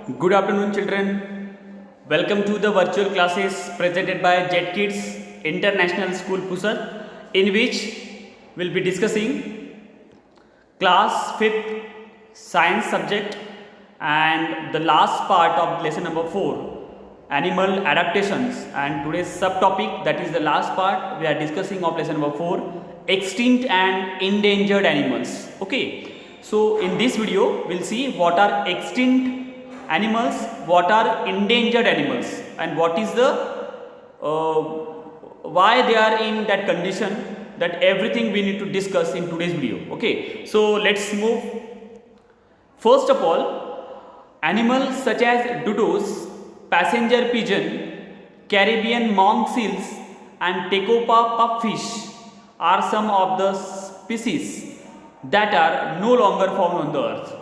Good afternoon, children. Welcome to the virtual classes presented by Jet Kids International School Pusar, in which we'll be discussing class 5th science subject and the last part of lesson number 4, animal adaptations. And today's subtopic, that is the last part, we are discussing of lesson number 4, extinct and endangered animals. Okay. So in this video, we'll see what are extinct animals, what are endangered animals, and what is the why they are in that condition. That everything we need to discuss in today's video. Okay. So let's move. First of all, animals such as dodos, passenger pigeon, Caribbean monk seals, and Tecopa pupfish are some of the species that are no longer found on the earth.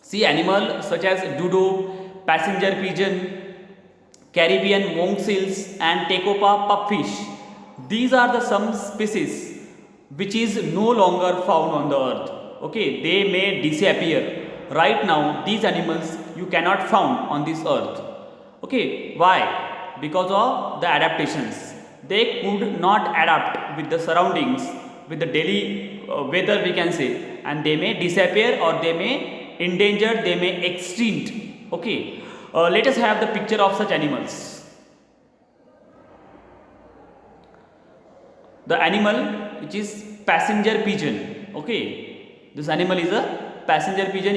See, animals such as dodo, passenger pigeon, Caribbean monk seals, and Tecopa pupfish. These are the some species which is no longer found on the earth. Okay, they may disappear. Right now, these animals you cannot found on this earth. Okay, why? Because of the adaptations. They could not adapt with the surroundings, with the daily weather, we can say, and they may disappear, or they may endangered, they may extinct. Okay, let us have the picture of such animals. The animal which is passenger pigeon. Okay, this animal is a passenger pigeon.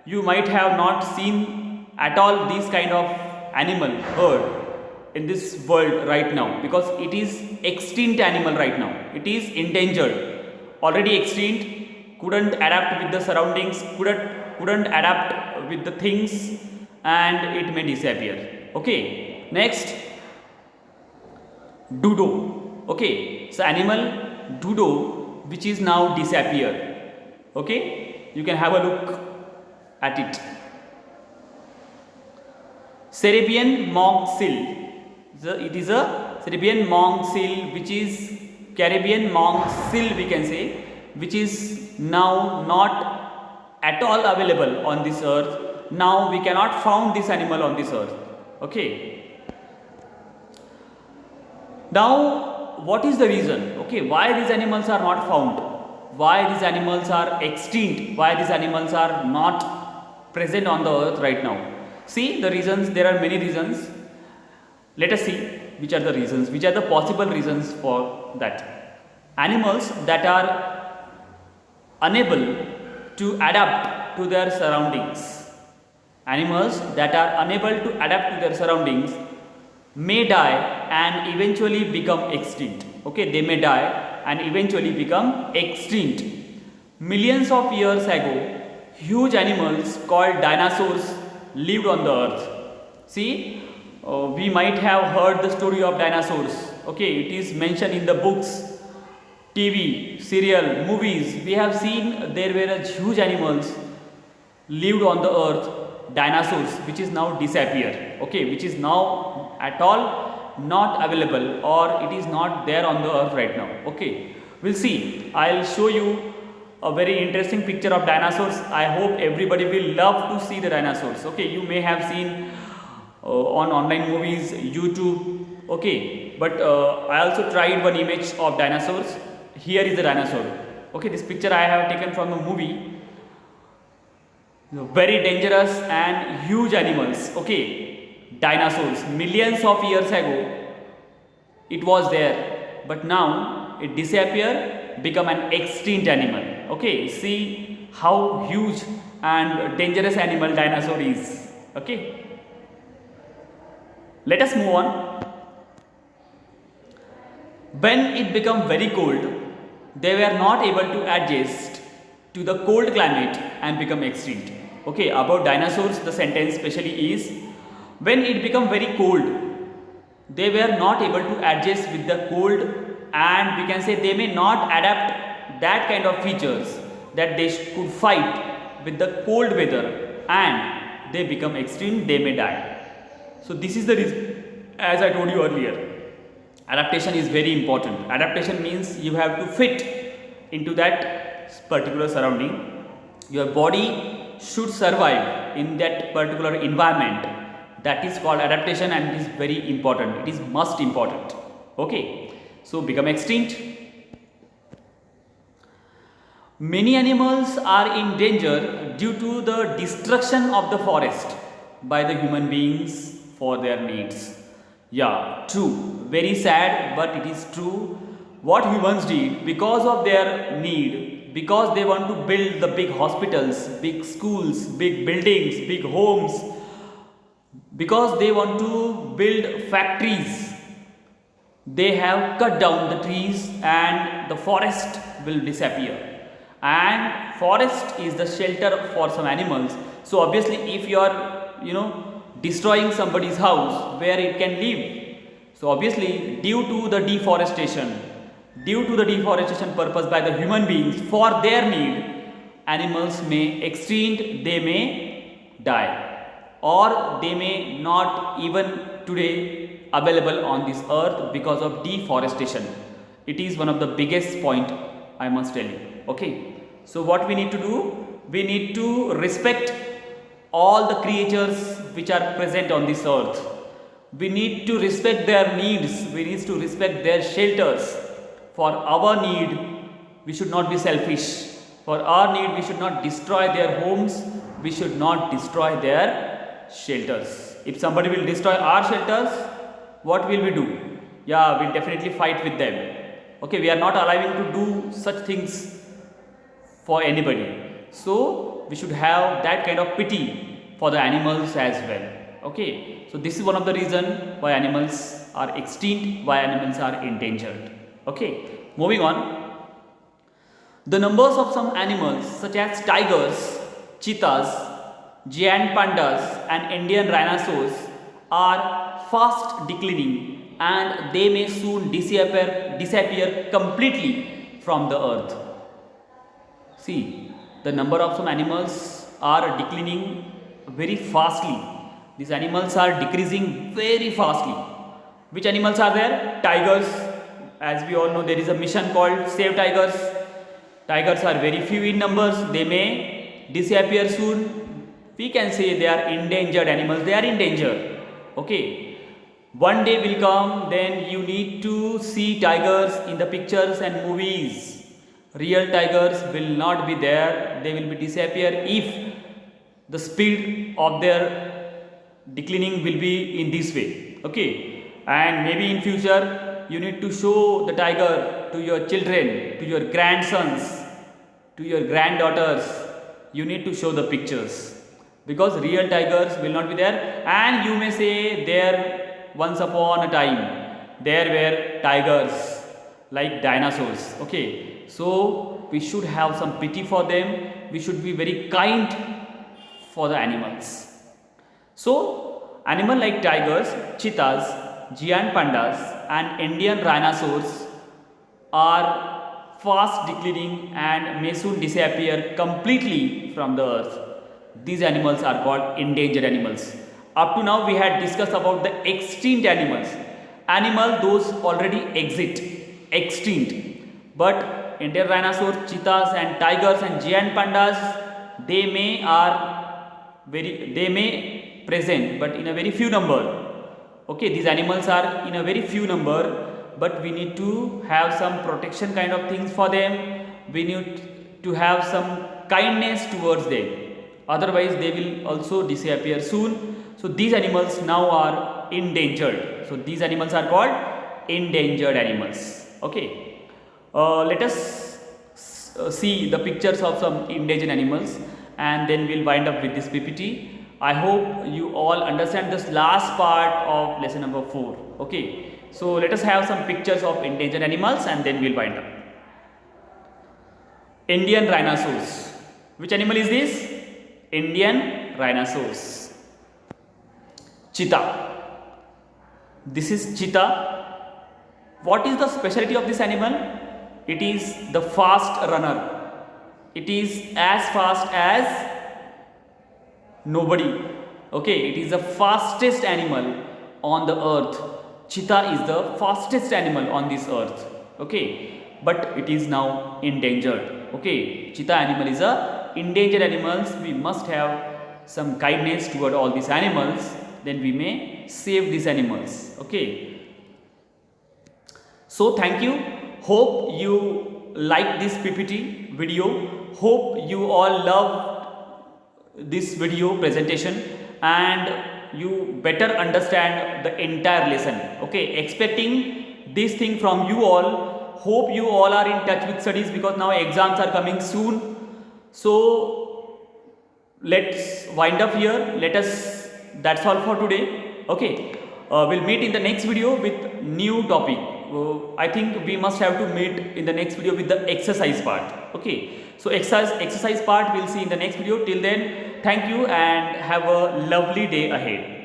You might have not seen at all this kind of animal, bird in this world right now, because it is extinct animal right now. It is endangered, already extinct, couldn't adapt with the surroundings, couldn't adapt with the things, and it may disappear. Okay, next, dodo. Okay, so animal dodo which is now disappeared. Okay, you can have a look at it. Caribbean monk seal. It is a Caribbean monk seal, which is Caribbean monk seal, we can say, which is now not at all available on this earth. Now we cannot found this animal on this earth. Okay. Now, what is the reason? Okay, why these animals are not found? Why these animals are extinct? Why these animals are not present on the earth right now? See the reasons. There are many reasons. Let us see which are the reasons, which are the possible reasons for that. Animals that are unable to adapt to their surroundings. Animals that are unable to adapt to their surroundings may die and eventually become extinct. Okay, they may die and eventually become extinct. Millions of years ago, huge animals called dinosaurs lived on the earth. See, we might have heard the story of dinosaurs. Okay, it is mentioned in the books, TV, serial, movies. We have seen there were huge animals lived on the earth, dinosaurs, which is now disappeared. Okay, which is now at all not available, or it is not there on the earth right now. Okay, we'll see. I'll show you a very interesting picture of dinosaurs. I hope everybody will love to see the dinosaurs. Okay, you may have seen on online movies, YouTube. Okay, but I also tried one image of dinosaurs. Here is the dinosaur. Okay, this picture I have taken from a movie. Very dangerous and huge animals. Okay, dinosaurs, millions of years ago it was there, but now it disappeared, become an extinct animal. Okay, see how huge and dangerous animal dinosaur is. Okay, let us move on. When it became very cold, they were not able to adjust to the cold climate and become extinct. Okay, about dinosaurs, the sentence specially is, when it became very cold, they were not able to adjust with the cold, and we can say they may not adapt that kind of features that they could fight with the cold weather, and they become extinct, they may die. So this is the reason, as I told you earlier, adaptation is very important. Adaptation means you have to fit into that particular surrounding. Your body should survive in that particular environment. That is called adaptation, and it is very important. It is most important. Okay, so become extinct. Many animals are in danger due to the destruction of the forest by the human beings for their needs. Yeah, true. Very sad, but it is true. What humans did because of their need, because they want to build the big hospitals, big schools, big buildings, big homes, because they want to build factories, they have cut down the trees and the forest will disappear. And forest is the shelter for some animals. So obviously if you are destroying somebody's house where it can live, so obviously due to the deforestation purpose by the human beings for their need, animals may extinct, they may die, or they may not even today available on this earth because of deforestation. It is one of the biggest point, I must tell you. Okay, so what we need to do, we need to respect all the creatures which are present on this earth. We need to respect their needs, we need to respect their shelters. For our need, we should not be selfish. For our need, we should not destroy their homes, we should not destroy their shelters. If somebody will destroy our shelters, what will we do? Yeah, we'll definitely fight with them. Okay, we are not allowing to do such things for anybody. So we should have that kind of pity for the animals as well. Okay, so this is one of the reasons why animals are extinct, why animals are endangered. Okay, moving on. The numbers of some animals such as tigers, cheetahs, giant pandas and Indian rhinoceros are fast declining, and they may soon disappear completely from the earth. See, the number of some animals are declining very fastly. These animals are decreasing very fastly. Which animals are there? Tigers. As we all know, there is a mission called Save Tigers. Tigers are very few in numbers. They may disappear soon. We can say they are endangered animals. They are in danger. Okay. One day will come, then you need to see tigers in the pictures and movies. Real tigers will not be there. They will be disappear if the speed of their declining will be in this way. Okay. And maybe in future you need to show the tiger to your children, to your grandsons, to your granddaughters. You need to show the pictures, because real tigers will not be there. And you may say, there once upon a time there were tigers like dinosaurs. Okay, so we should have some pity for them. We should be very kind for the animals. So animal like tigers, cheetahs, giant pandas and Indian rhinoceros are fast declining and may soon disappear completely from the earth. These animals are called endangered animals. Up to now we had discussed about the extinct animals. Those already extinct. But Indian rhinoceros, cheetahs and tigers and giant pandas, they may present, but in a very few number. Okay, these animals are in a very few number, but we need to have some protection kind of things for them. We need to have some kindness towards them. Otherwise, they will also disappear soon. So these animals now are endangered. So these animals are called endangered animals. Okay. Let us see the pictures of some endangered animals, and then we'll wind up with this PPT. I hope you all understand this last part of lesson number 4. Okay, so let us have some pictures of endangered animals and then we'll wind up. Indian rhinoceros. Which animal is this? Indian rhinoceros. Cheetah. This is cheetah. What is the specialty of this animal? It is the fast runner. It is as fast as nobody. Okay, it is the fastest animal on the earth. Cheetah is the fastest animal on this earth. Okay, but it is now endangered. Okay, cheetah animal is a endangered animals. We must have some kindness toward all these animals, then we may save these animals. Okay. So thank you. Hope you like this PPT video. Hope you all love this video presentation and you better understand the entire lesson. Okay, expecting this thing from you all. Hope you all are in touch with studies because now exams are coming soon. So let's wind up here. That's all for today. Okay, we'll meet in the next video with new topic. I think we must have to meet in the next video with the exercise part. Okay, so exercise part we'll see in the next video. Till then, thank you and have a lovely day ahead.